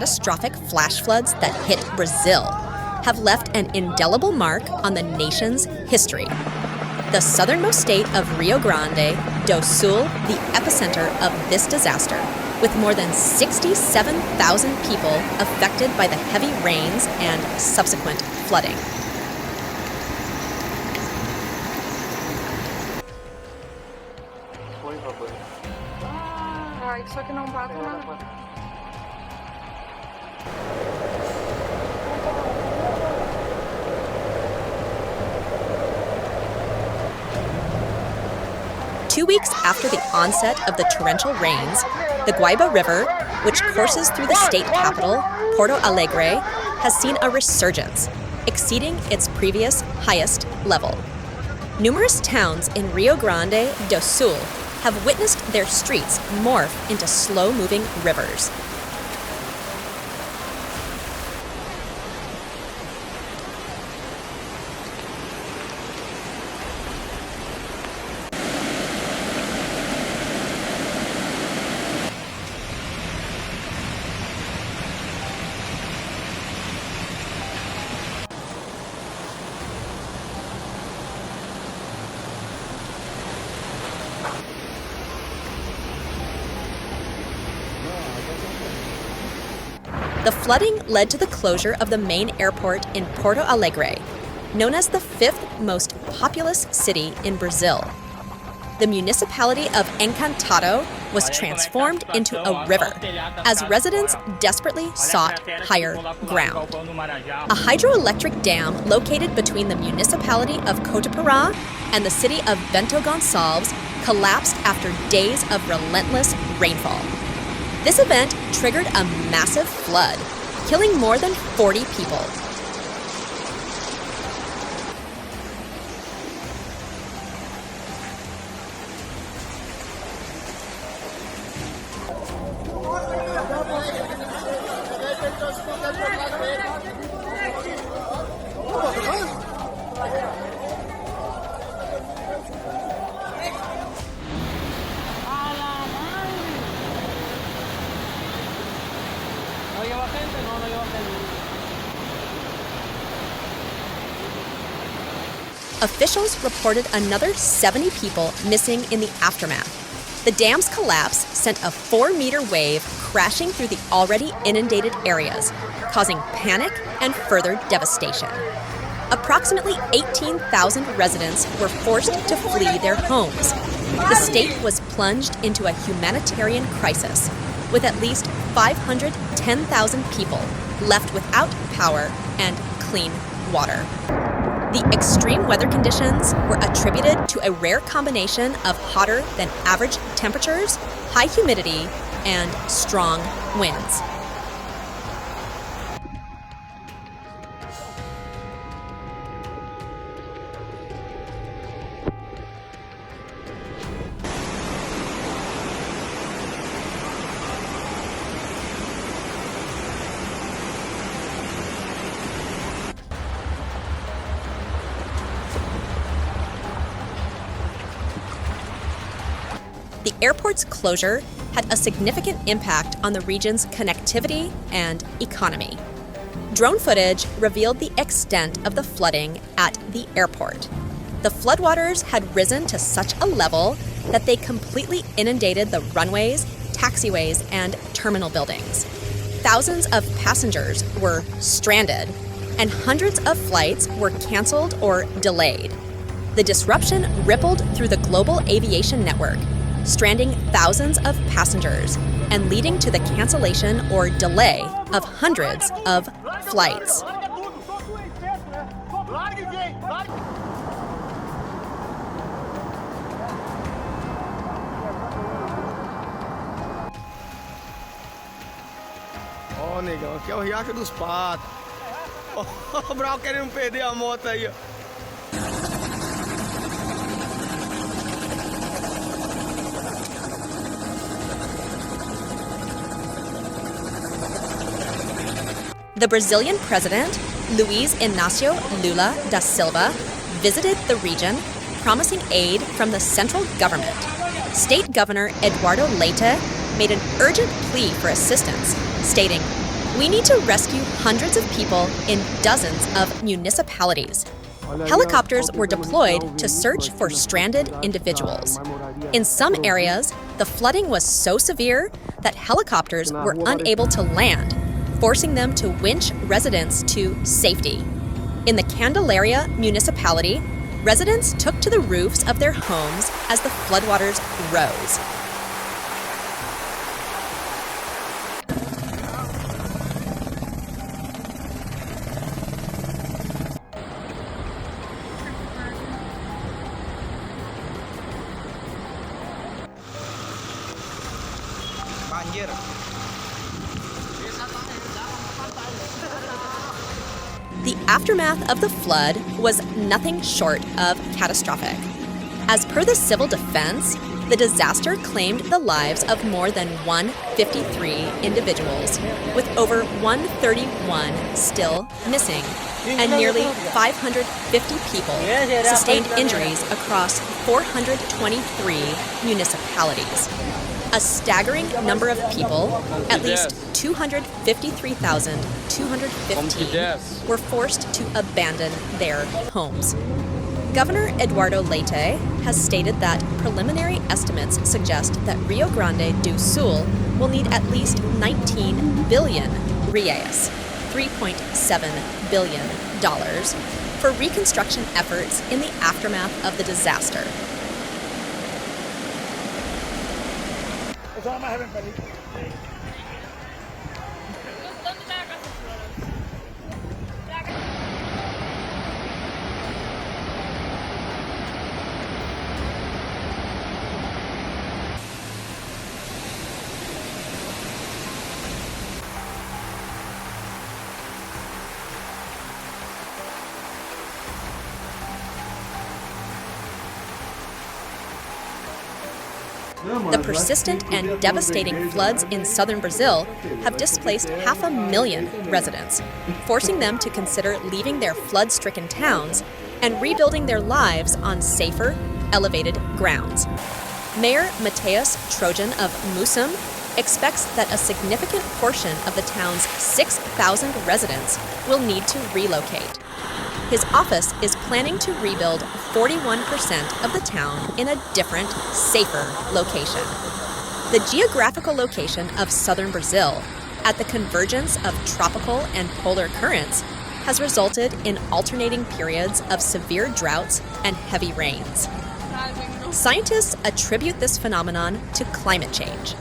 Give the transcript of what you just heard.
catastrophic flash floods that hit Brazil have left an indelible mark on the nation's history. The southernmost state of Rio Grande do Sul, the epicenter of this disaster, with more than 67,000 people affected by the heavy rains and subsequent flooding. Só que não bate nada. 2 weeks after the onset of the torrential rains, the Guaíba River, which courses through the state capital, Porto Alegre, has seen a resurgence, exceeding its previous highest level. Numerous towns in Rio Grande do Sul have witnessed their streets morph into slow-moving rivers. The flooding led to the closure of the main airport in Porto Alegre, known as the fifth most populous city in Brazil. The municipality of Encantado was transformed into a river as residents desperately sought higher ground. A hydroelectric dam located between the municipality of Cotapará and the city of Bento Gonçalves collapsed after days of relentless rainfall. This event triggered a massive flood, killing more than 40 people. Officials reported another 70 people missing in the aftermath. The dam's collapse sent a 4-meter wave crashing through the already inundated areas, causing panic and further devastation. Approximately 18,000 residents were forced to flee their homes. The state was plunged into a humanitarian crisis, with at least 510,000 people left without power and clean water. The extreme weather conditions were attributed to a rare combination of hotter than average temperatures, high humidity, and strong winds. The airport's closure had a significant impact on the region's connectivity and economy. Drone footage revealed the extent of the flooding at the airport. The floodwaters had risen to such a level that they completely inundated the runways, taxiways, and terminal buildings. Thousands of passengers were stranded, and hundreds of flights were canceled or delayed. The disruption rippled through the global aviation network, stranding thousands of passengers and leading to the cancellation or delay of hundreds of flights. Ó, negão, aqui é o Riacho dos Patos. Ó, o Brau querendo perder a moto aí, ó. The Brazilian president, Luiz Inácio Lula da Silva, visited the region, promising aid from the central government. State Governor Eduardo Leite made an urgent plea for assistance, stating, We need to rescue hundreds of people in dozens of municipalities. Helicopters were deployed to search for stranded individuals. In some areas, the flooding was so severe that helicopters were unable to land, forcing them to winch residents to safety. In the Candelaria municipality, residents took to the roofs of their homes as the floodwaters rose. The aftermath of the flood was nothing short of catastrophic. As per the civil defense, the disaster claimed the lives of more than 153 individuals, with over 131 still missing, and nearly 550 people sustained injuries across 423 municipalities. A staggering number of people, at least 253,215, were forced to abandon their homes. Governor Eduardo Leite has stated that preliminary estimates suggest that Rio Grande do Sul will need at least 19 billion reais, $3.7 billion, for reconstruction efforts in the aftermath of the disaster. The persistent and devastating floods in southern Brazil have displaced 500,000 residents, forcing them to consider leaving their flood-stricken towns and rebuilding their lives on safer, elevated grounds. Mayor Mateus Trojan of Musum expects that a significant portion of the town's 6,000 residents will need to relocate. His office is planning to rebuild 41% of the town in a different, safer location. The geographical location of southern Brazil, at the convergence of tropical and polar currents, has resulted in alternating periods of severe droughts and heavy rains. Scientists attribute this phenomenon to climate change.